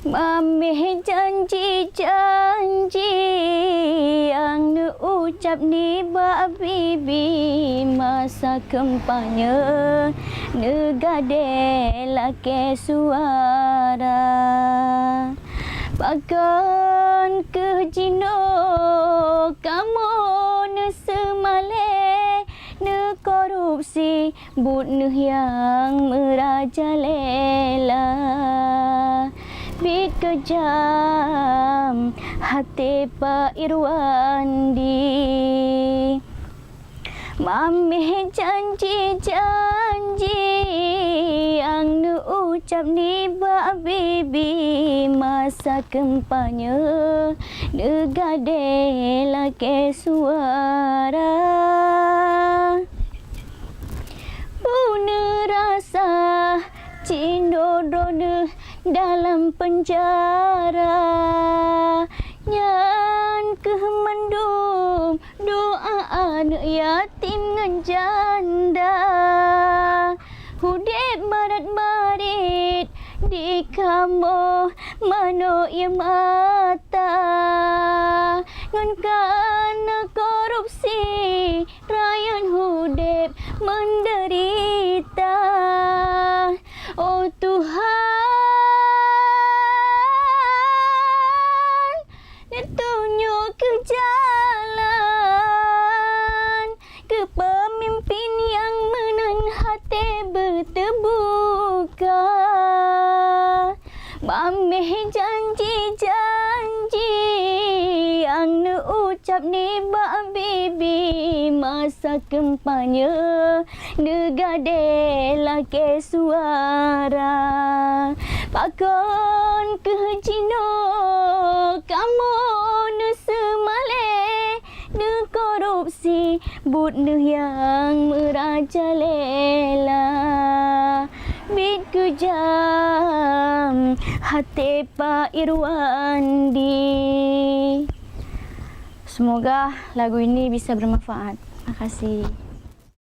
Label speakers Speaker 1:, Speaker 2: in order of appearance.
Speaker 1: Mameh janji-janji yang nu ucap ni bak bibi masa kempanya negadela ke suara bahkan ke jino kamu ne semale ne korupsi but ne yang merajalela bit kejam hati Pak Irwandi. Mameh janji-janji yang nu ucap ni bak bibi masa kempanya negadela ke suara Bune rasa cindodone dalam penjara nyan kemendum doa anak yatim ngan janda hudip marit-marit di kamu mano ia mata ngan kana korupsi rakyat hudip menderita. Oh Tuhan, tunjuk ke jalan ke pemimpin yang menang hati berterbuka. Mameh janji-janji yang nu ucap ni bak bibi masa kempanya negadela ke suara pakon ke jino kamu nu semale nu korupsi but nu yang merajalela bit kejam hati Pak Irwandi. Semoga lagu ini bisa bermanfaat. Terima kasih.